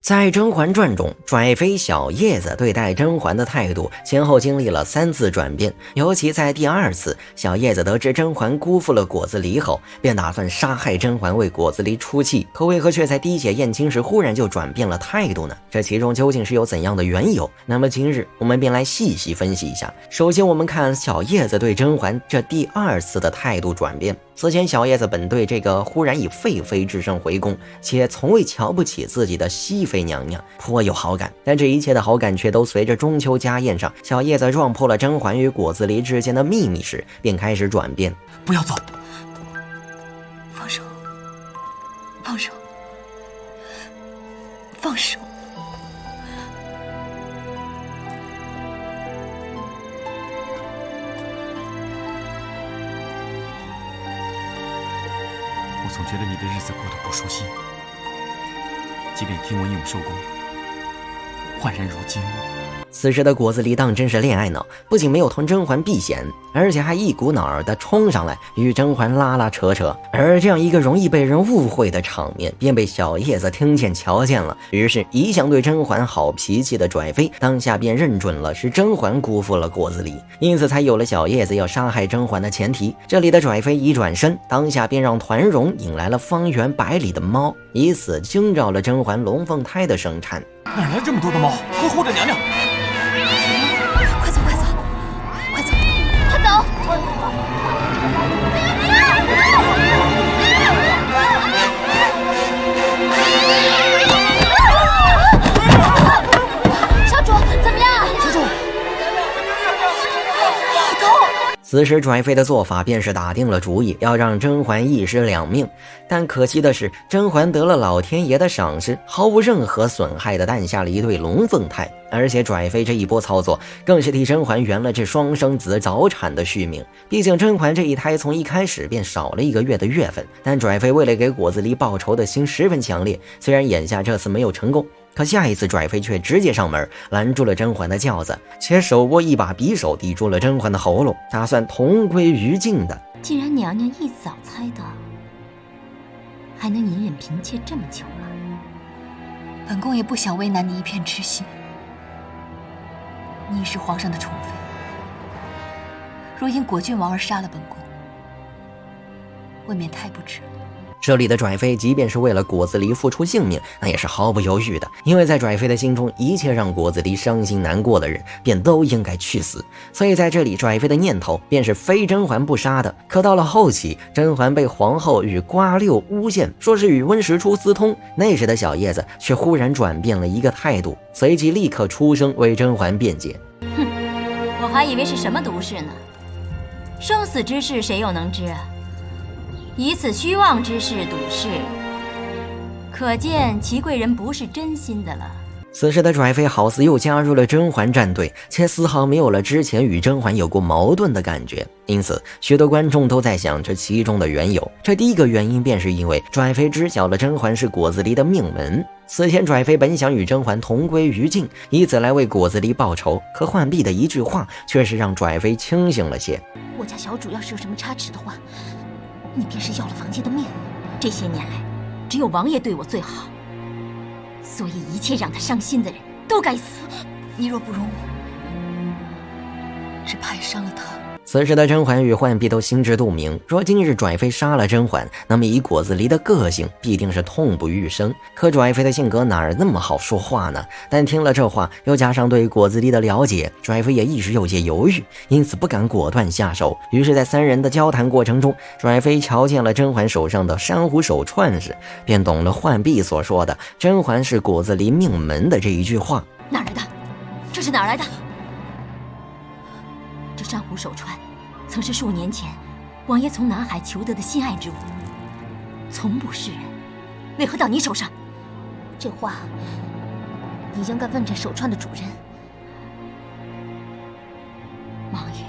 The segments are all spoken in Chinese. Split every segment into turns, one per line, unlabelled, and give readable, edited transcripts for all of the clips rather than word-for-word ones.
在《甄嬛传》中，拽妃小叶子对待甄嬛的态度前后经历了3次转变，尤其在第2次，小叶子得知甄嬛辜负了果子狸后，便打算杀害甄嬛为果子狸出气，可为何却在滴血验亲时忽然就转变了态度呢？这其中究竟是有怎样的缘由？那么今日我们便来细细分析一下。首先我们看小叶子对甄嬛这第2次的态度转变。此前小叶子本对这个忽然以废妃之身回宫，且从未瞧不起自己的熹妃娘娘，颇有好感，但这一切的好感却都随着中秋家宴上小叶子撞破了甄嬛与果子狸之间的秘密时便开始转变。
不要走，
放手，放手，放手。
我总觉得你的日子过得不舒心，即便听闻永寿宫，焕然如今。
此时的果子狸当真是恋爱脑，不仅没有同甄嬛避嫌，而且还一股脑儿的冲上来与甄嬛拉拉扯扯，而这样一个容易被人误会的场面便被小叶子听见瞧见了。于是一向对甄嬛好脾气的拽妃当下便认准了是甄嬛辜负了果子狸，因此才有了小叶子要杀害甄嬛的前提。这里的拽妃一转身，当下便让团荣引来了方圆100里的猫，以此惊扰了甄嬛龙凤胎的生产。
哪来这么多的猫？快护着娘娘！
快走，快走，快走，快走！小主，怎么样？
小主，
此时拽妃的做法便是打定了主意，要让甄嬛一尸2命。但可惜的是，甄嬛得了老天爷的赏识，毫无任何损害的诞下了一对龙凤胎。而且拽妃这一波操作更是替甄嬛圆了这双生子早产的续命。毕竟甄嬛这一胎从一开始便少了1个月的月份，但拽妃为了给果子狸报仇的心十分强烈，虽然眼下这次没有成功，可下一次拽妃却直接上门拦住了甄嬛的轿子，且手握一把匕首抵住了甄嬛的喉咙，打算同归于尽的。
既然娘娘一早猜到，还能隐忍嫔妾这么久了，
本宫也不想为难你一片痴心。你已是皇上的宠妃，若因果郡王而杀了本宫，未免太不值了。
这里的拽妃即便是为了果子狸付出性命，那也是毫不犹豫的，因为在拽妃的心中，一切让果子狸伤心难过的人便都应该去死。所以在这里，拽妃的念头便是非甄嬛不杀的。可到了后期，甄嬛被皇后与瓜六诬陷，说是与温实初私通，那时的小叶子却忽然转变了一个态度，随即立刻出声为甄嬛辩解。
哼，我还以为是什么毒誓呢，生死之事谁又能知啊？以此虚妄之事赌誓，可见齐贵人不是真心的了。
此时的拽妃好似又加入了甄嬛战队，且丝毫没有了之前与甄嬛有过矛盾的感觉。因此许多观众都在想这其中的缘由。这第一个原因便是因为拽妃知晓了甄嬛是果子狸的命门。此前拽妃本想与甄嬛同归于尽，以此来为果子狸报仇，可浣碧的一句话却是让拽妃清醒了些。
我家小主要是有什么差池的话，你便是要了王爷的命。这些年来，只有王爷对我最好，所以一切让他伤心的人都该死。
你若不容我，只怕也伤了他。
此时的甄嬛与浣碧都心知肚明，若今日拽妃杀了甄嬛，那么以果子狸的个性必定是痛不欲生。可拽妃的性格哪儿那么好说话呢？但听了这话，又加上对果子狸的了解，拽妃也一时有些犹豫，因此不敢果断下手。于是在3人的交谈过程中，拽妃瞧见了甄嬛手上的珊瑚手串时，便懂了浣碧所说的甄嬛是果子狸命门的这一句话。
哪来的？这是哪来的？这珊瑚手串曾是数年前王爷从南海求得的心爱之物，从不示人，为何到你手上？这话你应该问这手串的主人。王爷，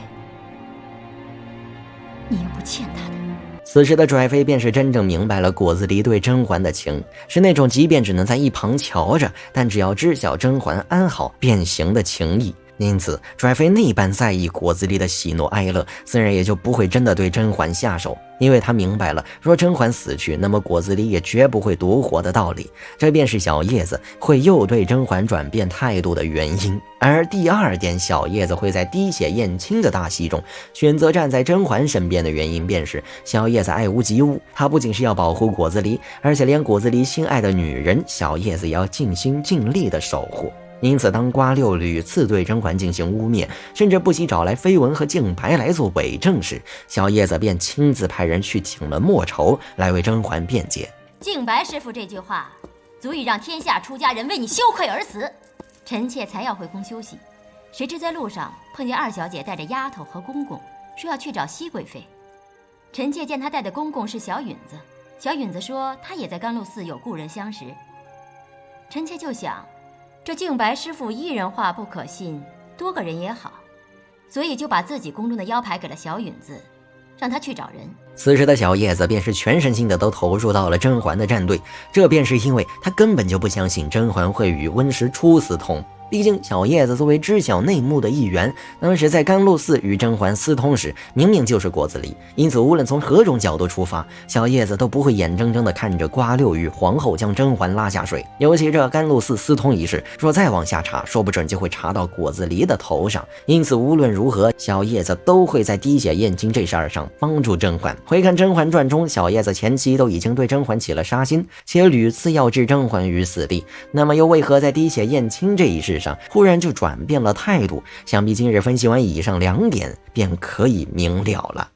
你又不欠他的。
此时的拽妃便是真正明白了果子狸对甄嬛的情，是那种即便只能在一旁瞧着，但只要知晓甄嬛安好便行的情谊。因此拽妃那般在意果子狸的喜怒哀乐，自然也就不会真的对甄嬛下手，因为他明白了，若甄嬛死去，那么果子狸也绝不会独活的道理。这便是小叶子会又对甄嬛转变态度的原因。而第二点，小叶子会在滴血验亲的大戏中选择站在甄嬛身边的原因，便是小叶子爱屋及乌，他不仅是要保护果子狸，而且连果子狸心爱的女人小叶子也要尽心尽力的守护。因此当瓜六屡次对甄嬛进行污蔑，甚至不惜找来绯闻和净白来做伪证时，小叶子便亲自派人去请了莫愁来为甄嬛辩解。
净白师傅这句话足以让天下出家人为你羞愧而死。臣妾才要回宫休息，谁知在路上碰见二小姐带着丫头和公公，说要去找熹贵妃。臣妾见她带的公公是小允子，小允子说她也在甘露寺有故人相识。臣妾就想，这净白师傅一人话不可信，多个人也好，所以就把自己宫中的腰牌给了小允子，让他去找人。
此时的小叶子便是全身心的都投入到了甄嬛的战队，这便是因为他根本就不相信甄嬛会与温实初私通。毕竟小叶子作为知晓内幕的一员，当时在甘露寺与甄嬛私通时，明明就是果子狸，因此无论从何种角度出发，小叶子都不会眼睁睁地看着瓜六与皇后将甄嬛拉下水。尤其这甘露寺私通一事，若再往下查，说不准就会查到果子狸的头上。因此无论如何，小叶子都会在滴血验亲这事儿上帮助甄嬛。回看《甄嬛传》中，小叶子前期都已经对甄嬛起了杀心，且屡次要置甄嬛于死地，那么又为何在滴血验亲这一事上忽然就转变了态度？想必今日分析完以上2点，便可以明了了。